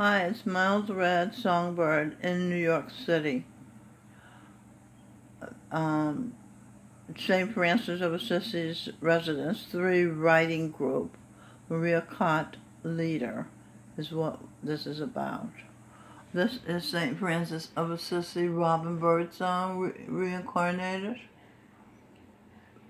Hi, it's Miles Red Songbird in New York City. St. Francis of Assisi's Residence 3 Writing Group, Maria Cott leader, is what this is about. This is St. Francis of Assisi Robin Birdsong reincarnated.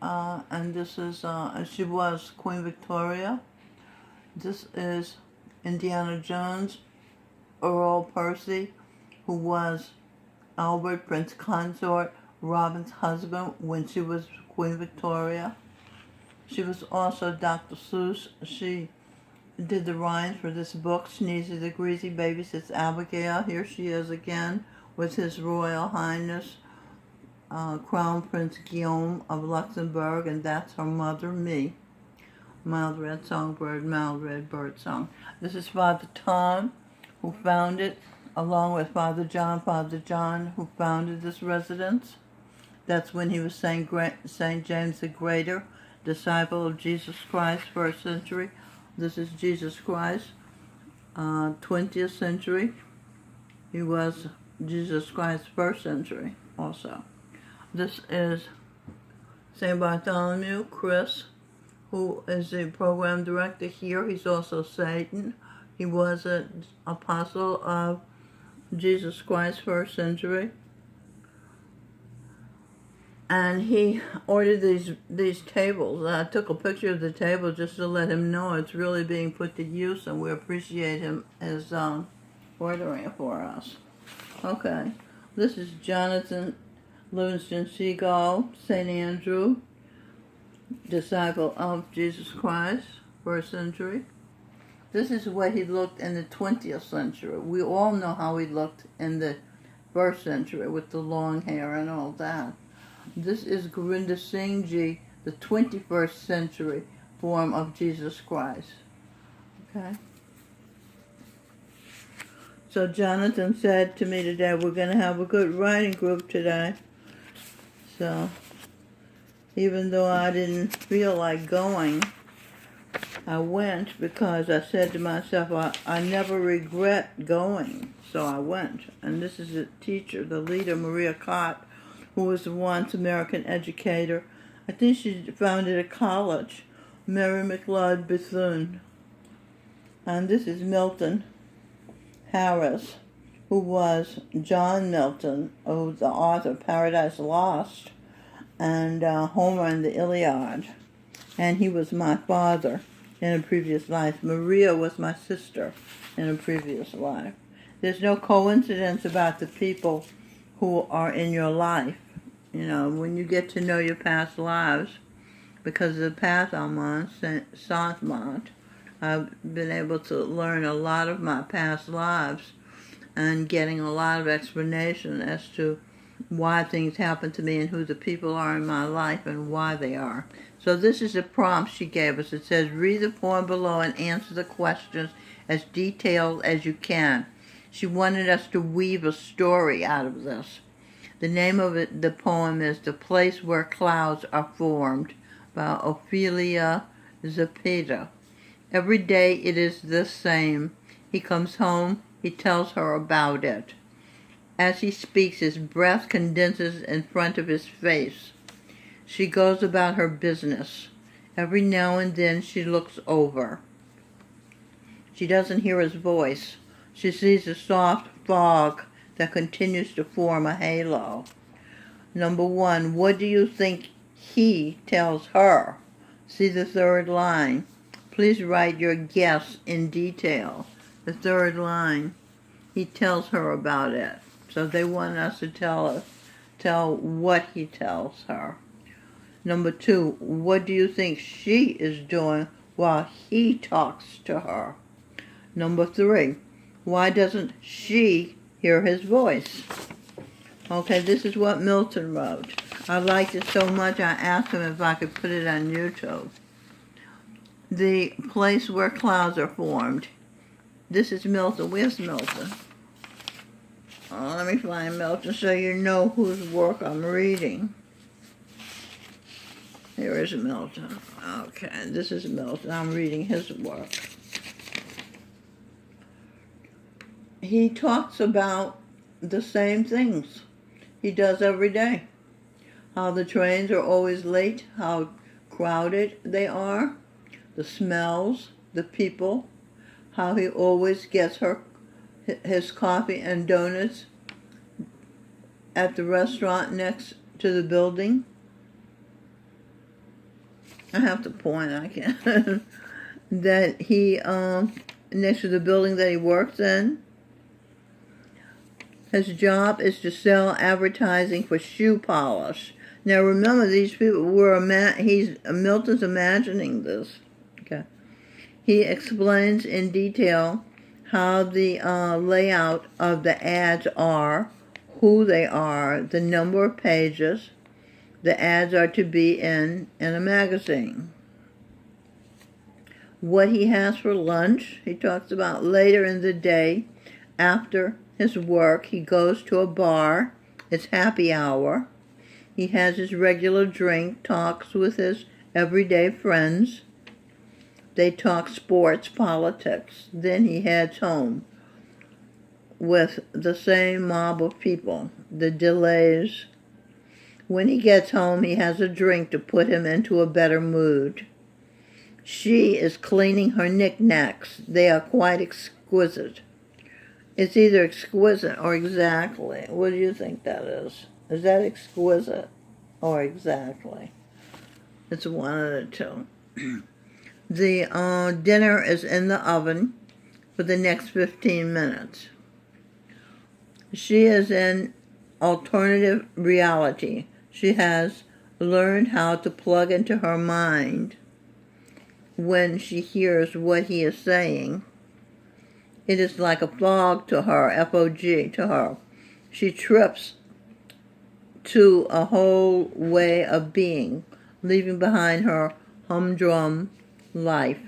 And this is, she was Queen Victoria. This is Indiana Jones, Earl Percy, who was Albert, Prince Consort, Robin's husband when she was Queen Victoria. She was also Dr. Seuss. She did the rhymes for this book. Sneezy the Greasy Babysits Abigail. Here she is again with His Royal Highness Crown Prince Guillaume of Luxembourg, and that's her mother, me. Mild Red Songbird, Mild Red Birdsong. This is Father Tom, who found it, along with Father John, who founded this residence. That's when he was St. James the Greater, disciple of Jesus Christ, 1st century. This is Jesus Christ, 20th century. He was Jesus Christ, 1st century also. This is St. Bartholomew, Chris, who is the program director here. He's also Satan. He was an apostle of Jesus Christ, 1st century. And he ordered these tables. I took a picture of the table just to let him know it's really being put to use, and we appreciate him as ordering it for us. Okay, this is Jonathan Livingston Seagull, St. Andrew, disciple of Jesus Christ, 1st century. This is the way he looked in the 20th century. We all know how he looked in the 1st century with the long hair and all that. This is Gorinda Singh Ji, the 21st century form of Jesus Christ. Okay? So Jonathan said to me today, we're going to have a good writing group today. So even though I didn't feel like going, I went because I said to myself, I never regret going. So I went. And this is the teacher, the leader, Maria Cott, who was a once American educator. I think she founded a college, Mary McLeod Bethune. And this is Milton Harris, who was John Milton, who's the author of Paradise Lost and Homer and the Iliad. And he was my father in a previous life. Maria was my sister in a previous life. There's no coincidence about the people who are in your life. You know, when you get to know your past lives, because of the path I'm on, Saint-Mont, I've been able to learn a lot of my past lives and getting a lot of explanation as to why things happen to me and who the people are in my life and why they are. So this is the prompt she gave us. It says, read the poem below and answer the questions as detailed as you can. She wanted us to weave a story out of this. The name of it, the poem is The Place Where Clouds Are Formed by Ophelia Zepeda. Every day it is the same. He comes home, he tells her about it. As he speaks, his breath condenses in front of his face. She goes about her business. Every now and then she looks over. She doesn't hear his voice. She sees a soft fog that continues to form a halo. Number 1, what do you think he tells her? See the third line. Please write your guess in detail. The third line, he tells her about it. So they want us to tell what he tells her. Number 2, what do you think she is doing while he talks to her? Number 3, why doesn't she hear his voice? Okay, this is what Milton wrote. I liked it so much I asked him if I could put it on YouTube. The place where clouds are formed. This is Milton. Where's Milton? Oh, let me find Milton so you know whose work I'm reading. Here is Milton. Okay, this is Milton. I'm reading his work. he talks about the same things he does every day. How the trains are always late, how crowded they are, the smells, the people, how he always gets his coffee and donuts at the restaurant next to the building. I have to point, I can't. That he, next to the building that he works in. His job is to sell advertising for shoe polish. Now remember, these people were, Milton's imagining this. Okay. He explains in detail how the layout of the ads are, who they are, the number of pages the ads are to be in a magazine. What he has for lunch, he talks about later in the day. After his work, he goes to a bar. It's happy hour. He has his regular drink, talks with his everyday friends. They talk sports, politics. Then he heads home with the same mob of people, the delays. When he gets home, he has a drink to put him into a better mood. She is cleaning her knickknacks. They are quite exquisite. It's either exquisite or exactly. What do you think that is? Is that exquisite or exactly? It's one of the two. The dinner is in the oven for the next 15 minutes. She is in alternative reality. She has learned how to plug into her mind when she hears what he is saying. It is like a fog to her, F-O-G, to her. She trips to a whole way of being, leaving behind her humdrum life.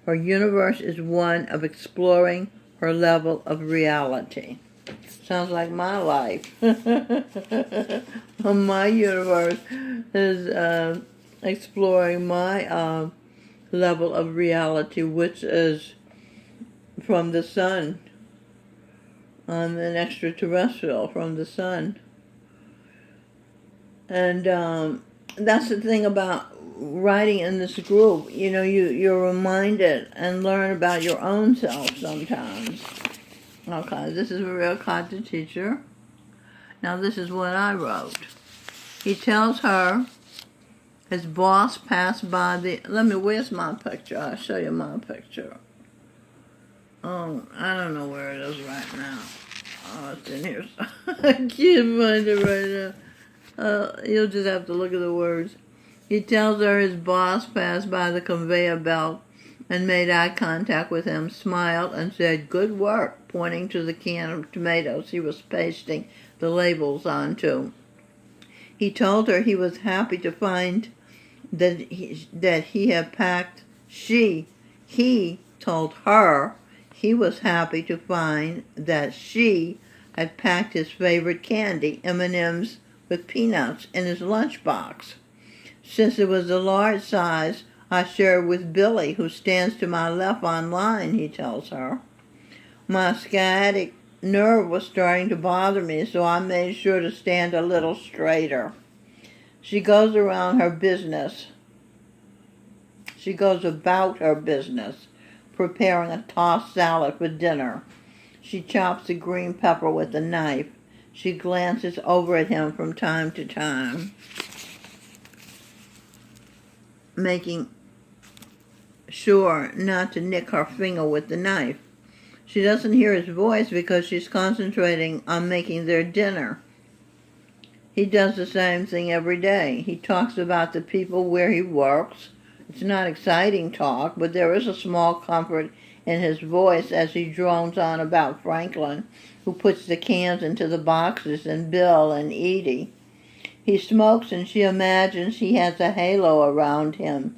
Her universe is one of exploring her level of reality. Sounds like my life. My universe is exploring my level of reality, which is from the sun. I'm an extraterrestrial from the sun. And that's the thing about writing in this group. You know, you're reminded and learn about your own self sometimes. Okay, this is a real Kata teacher. Now this is what I wrote. He tells her his boss passed by the... where's my picture? I'll show you my picture. Oh, I don't know where it is right now. Oh, it's in here. I can't find it right now. You'll just have to look at the words. He tells her his boss passed by the conveyor belt and made eye contact with him, smiled, and said, "Good work," pointing to the can of tomatoes he was pasting the labels onto. He told her he was happy to find that he had packed... He told her he was happy to find that she had packed his favorite candy, M&Ms with peanuts, in his lunchbox. Since it was a large size, I shared with Billy, who stands to my left on line, he tells her. My sciatic nerve was starting to bother me, so I made sure to stand a little straighter. She goes about her business, preparing a tossed salad for dinner. She chops a green pepper with a knife. She glances over at him from time to time, making sure not to nick her finger with the knife. She doesn't hear his voice because she's concentrating on making their dinner. He does the same thing every day. He talks about the people where he works. It's not exciting talk, but there is a small comfort in his voice as he drones on about Franklin, who puts the cans into the boxes, and Bill and Edie. He smokes and she imagines he has a halo around him.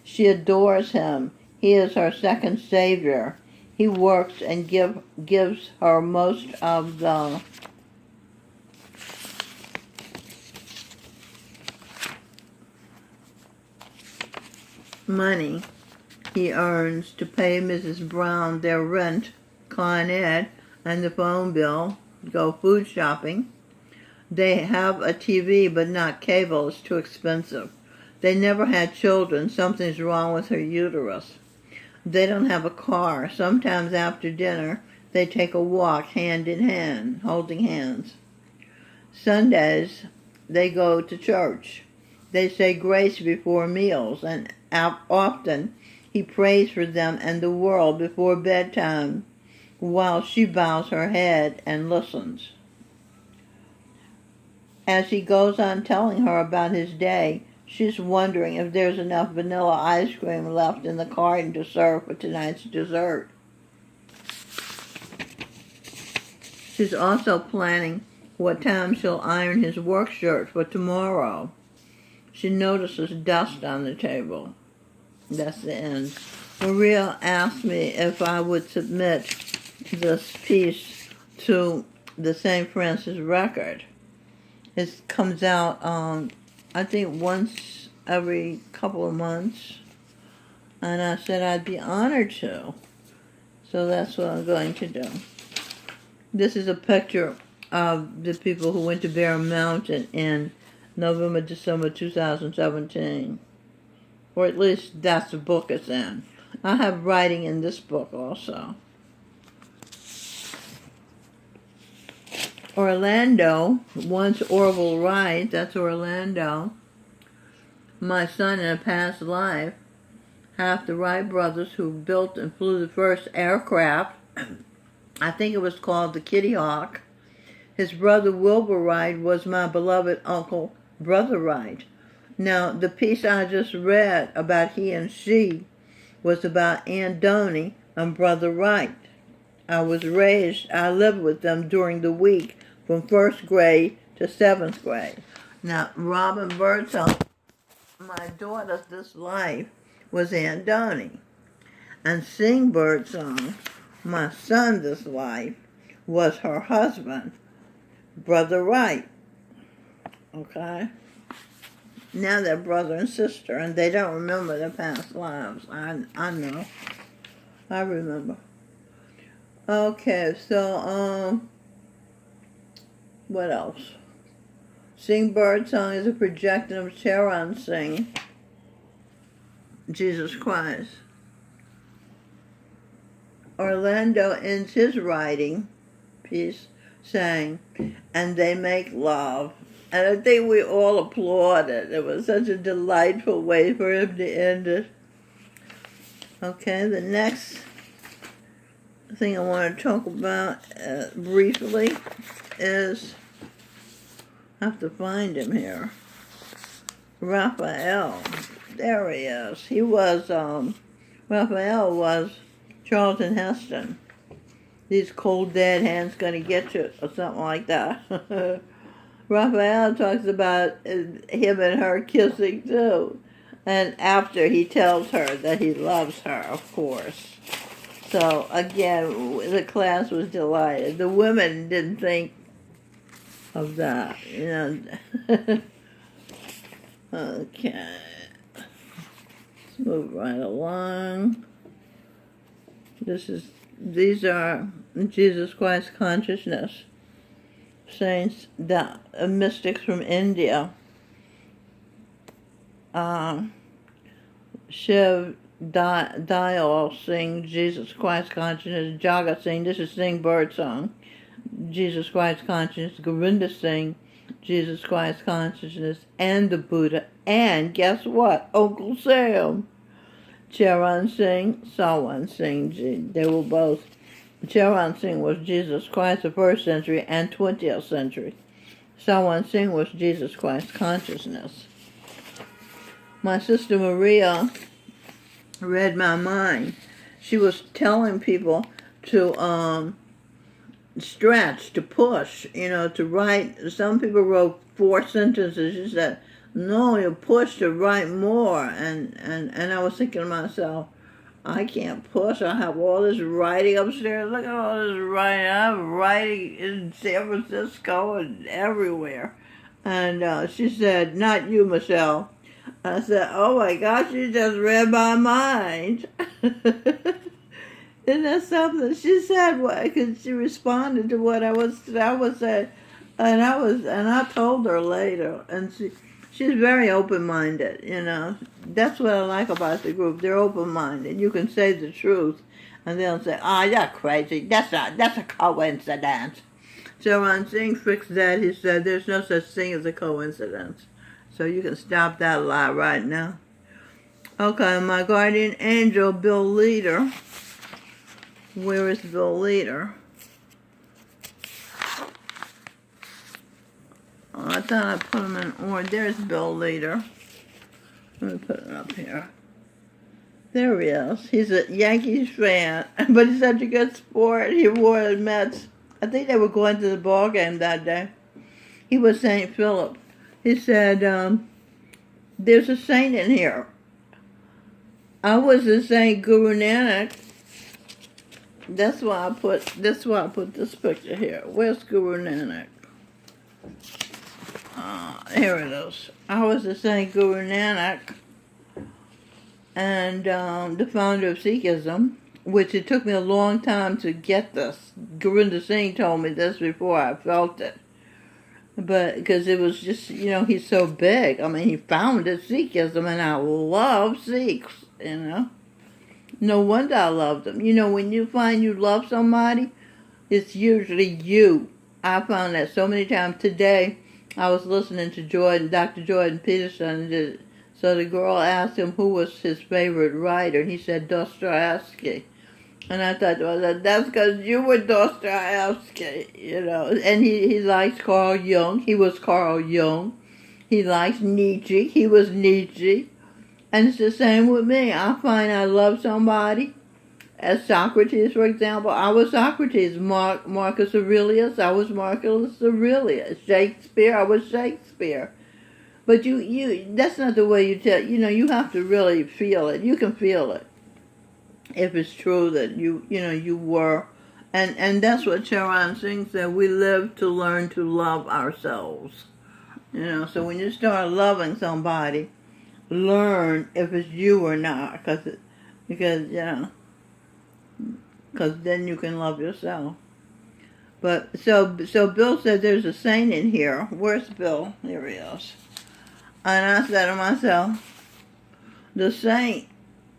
She adores him. He is her second savior. He works and gives her most of the money he earns to pay Mrs. Brown their rent, Con Ed, and the phone bill, go food shopping. They have a TV, but not cable. It's too expensive. They never had children. Something's wrong with her uterus. They don't have a car. Sometimes after dinner, they take a walk hand in hand, holding hands. Sundays, they go to church. They say grace before meals, and often he prays for them and the world before bedtime, while she bows her head and listens. As he goes on telling her about his day, she's wondering if there's enough vanilla ice cream left in the carton to serve for tonight's dessert. She's also planning what time she'll iron his work shirt for tomorrow. She notices dust on the table. That's the end. Maria asked me if I would submit this piece to the St. Francis Record. It comes out, I think, once every couple of months. And I said I'd be honored to. So that's what I'm going to do. This is a picture of the people who went to Bear Mountain in November, December 2017. Or at least that's the book it's in. I have writing in this book also. Orlando, once Orville Wright, that's Orlando, my son in a past life, half the Wright brothers who built and flew the first aircraft. I think it was called the Kitty Hawk. His brother Wilbur Wright was my beloved uncle, Brother Wright. Now, the piece I just read about he and she was about Aunt Donnie and Brother Wright. I lived with them during the week from 1st grade to 7th grade. Now, Robin Birdsong, my daughter's this life, was Aunt Donnie. And Sing Birdsong, my son this life, was her husband, Brother Wright. Okay? Now they're brother and sister, and they don't remember their past lives. I know. I remember. Okay, so, what else? Sing Birdsong is a projection of Charon Sing, Jesus Christ. Orlando ends his writing piece saying, and they make love. And I think we all applauded. It was such a delightful way for him to end it. Okay, the next thing I want to talk about briefly is, I have to find him here, Raphael. There he is. He was, Raphael was Charlton Heston. These cold dead hands gonna get you, or something like that. Raphael talks about him and her kissing too. And after he tells her that he loves her, of course. So again, the class was delighted. The women didn't think of that, you know. Okay. Let's move right along. These are Jesus Christ consciousness saints, the mystics from India. Shiv Dayal sing Jesus Christ consciousness. Jagat sing, this is Sing Birdsong, Jesus Christ consciousness. Govinda sing, Jesus Christ consciousness, and the Buddha. And guess what? Uncle Sam. Charan Singh, Sawan Singh, they were both. Charan Singh was Jesus Christ, the 1st century and 20th century. Sawan Singh was Jesus Christ consciousness. My sister Maria read my mind. She was telling people to stretch, to push, you know, to write. Some people wrote 4 sentences. She said, no, you push to write more. And I was thinking to myself, I can't push. I have all this writing upstairs. Look at all this writing. I'm writing in San Francisco and everywhere. And she said, not you, Michelle. I said, oh my gosh, you just read my mind. Isn't that something? She said what? Because she responded to what I was saying, and I told her later, and she's very open-minded. You know, that's what I like about the group. They're open-minded. You can say the truth, and they'll say, "Oh, you're crazy. That's a coincidence." So on seeing fixed that, he said, "There's no such thing as a coincidence." So you can stop that lie right now. Okay, my guardian angel, Bill Leader. Where is Bill Leader? Oh, I thought I put him in order. There's Bill Leader. Let me put it up here. There he is. He's a Yankees fan, but he's such a good sport. He wore the Mets. I think they were going to the ball game that day. He was St. Philip. He said, there's a saint in here. I was the Saint Guru Nanak. That's why I put this picture here. Where's Guru Nanak? Here it is. I was the Saint Guru Nanak, and the founder of Sikhism, which it took me a long time to get this. Gurinder Singh told me this before I felt it. But because it was just, you know, he's so big. I mean, he founded Sikhism, and I love Sikhs, you know. No wonder I loved them. You know, when you find you love somebody, it's usually you. I found that so many times. Today, I was listening to Dr. Jordan Peterson. So the girl asked him who was his favorite writer, and he said Dostoevsky. And I thought, well, that's because you were Dostoevsky, you know. And he likes Carl Jung. He was Carl Jung. He likes Nietzsche. He was Nietzsche. And it's the same with me. I find I love somebody. As Socrates, for example, I was Socrates. Marcus Aurelius, I was Marcus Aurelius. Shakespeare, I was Shakespeare. But that's not the way you tell. You know, you have to really feel it. You can feel it if it's true that you were. And that's what Charan Singh said. We live to learn to love ourselves. You know, so when you start loving somebody, learn if it's you or not, because then you can love yourself. But so Bill said there's a saint in here. Where's Bill? Here he is. And I said to myself, the saint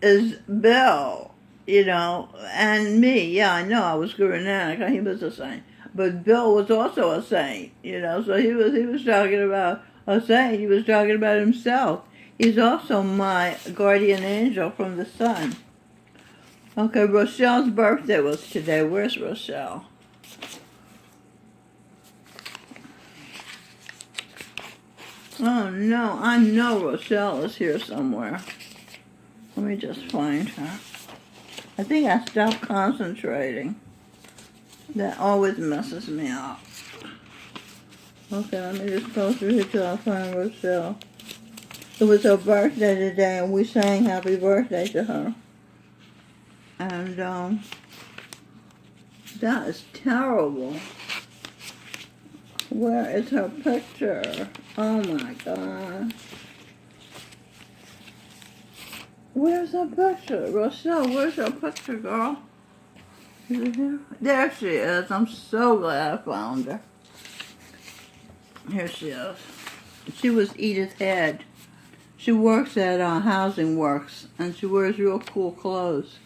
is Bill, you know, and me. Yeah, I know I was Guru Nanak. He was a saint, but Bill was also a saint, you know. So he was talking about a saint. He was talking about himself. He's also my guardian angel from the sun. Okay, Rochelle's birthday was today. Where's Rochelle? Oh no, I know Rochelle is here somewhere. Let me just find her. I think I stopped concentrating. That always messes me up. Okay, let me just go through here till I find Rochelle. It was her birthday today, and we sang happy birthday to her. And that is terrible. Where is her picture? Oh my God. Where's her picture? Rochelle, where's her picture, girl? Is it here? There she is. I'm so glad I found her. Here she is. She was Edith Head. She works at Housing Works, and she wears real cool clothes.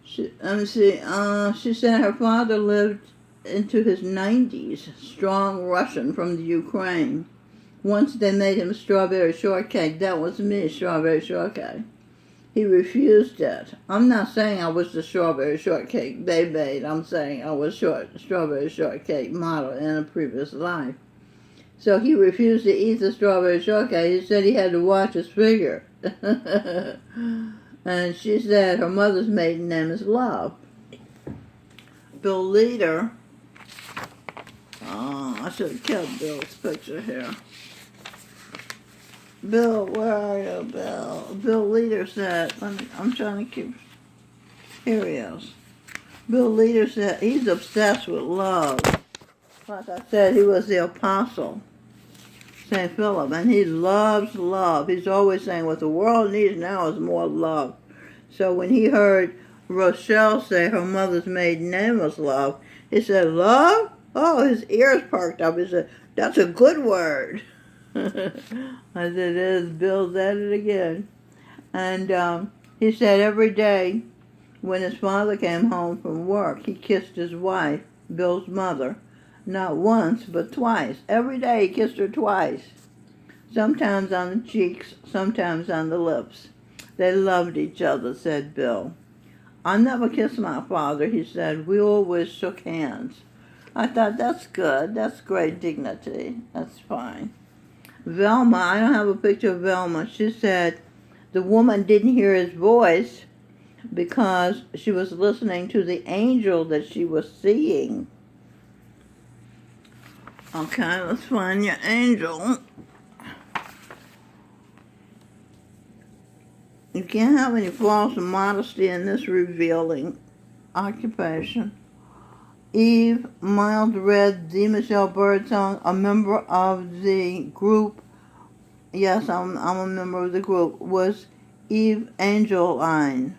She said her father lived into his 90s, strong Russian from the Ukraine. Once they made him strawberry shortcake. That was me, strawberry shortcake. He refused it. I'm not saying I was the strawberry shortcake they made. I'm saying I was strawberry shortcake model in a previous life. So he refused to eat the strawberry shortcake. He said he had to watch his figure. And she said her mother's maiden name is Love. Bill Leader. Oh, I should have kept Bill's picture here. Bill, where are you, Bill? Bill Leader said, I'm trying to keep, here he is. Bill Leader said he's obsessed with love. Like I said, he was the apostle, St. Philip, and he loves love. He's always saying what the world needs now is more love. So when he heard Rochelle say her mother's maiden name was Love. He said, Love? Oh, his ears perked up. He said, that's a good word. I said, it is. Bill said it again. And he said every day when his father came home from work, he kissed his wife, Bill's mother, not once, but twice. Every day he kissed her twice. Sometimes on the cheeks, sometimes on the lips. They loved each other, said Bill. I never kissed my father, he said. We always shook hands. I thought, that's good. That's great dignity. That's fine. Velma, I don't have a picture of Velma. She said the woman didn't hear his voice because she was listening to the angel that she was seeing. Okay, let's find your angel. You can't have any false modesty in this revealing occupation. Eve, Mild Red, D. Michelle Birdsong, a member of the group, yes, I'm a member of the group, was Evangeline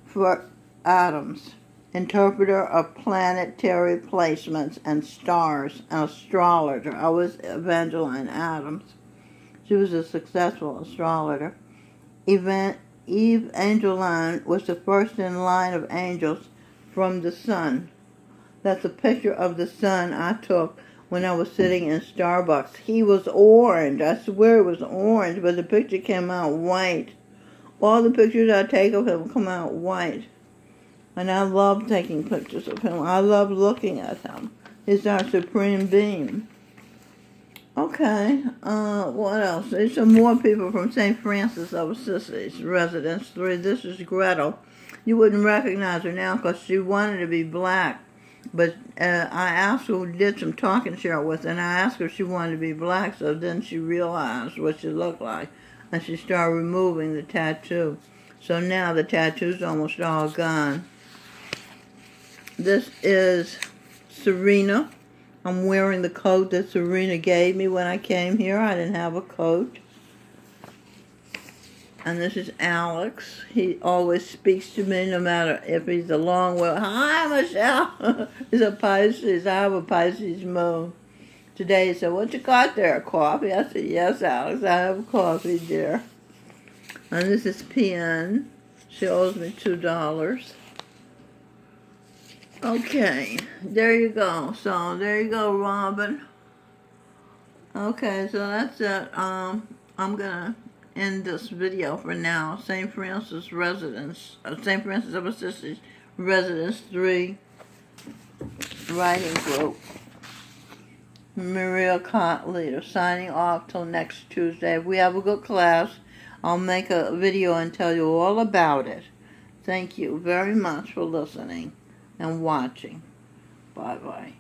for Adams, interpreter of planetary placements and stars, an astrologer. I was Evangeline Adams. She was a successful astrologer. Eve Angeline was the first in line of angels from the sun. That's a picture of the sun I took when I was sitting in Starbucks. He was orange. I swear it was orange, but the picture came out white. All the pictures I take of him come out white. And I love taking pictures of him. I love looking at him. He's our supreme being. Okay, what else? There's some more people from St. Francis of Assisi, Residence 3. This is Gretel. You wouldn't recognize her now because she wanted to be black. But I asked her, did some talking share with her, and I asked her if she wanted to be black, so then she realized what she looked like. And she started removing the tattoo. So now the tattoo's almost all gone. This is Serena. I'm wearing the coat that Serena gave me when I came here. I didn't have a coat. And this is Alex. He always speaks to me no matter if he's a long way. Hi, Michelle. He's a Pisces. I have a Pisces moon. Today he said, what you got there, coffee? I said, yes, Alex, I have coffee, dear. And this is PN. She owes me $2. Okay, there you go. So, there you go, Robin. Okay, so that's it. I'm going to end this video for now. St. Francis of Assisi, Residence 3, Writing Group. Maria Cott Leader, signing off till next Tuesday. If we have a good class, I'll make a video and tell you all about it. Thank you very much for listening and watching. Bye-bye.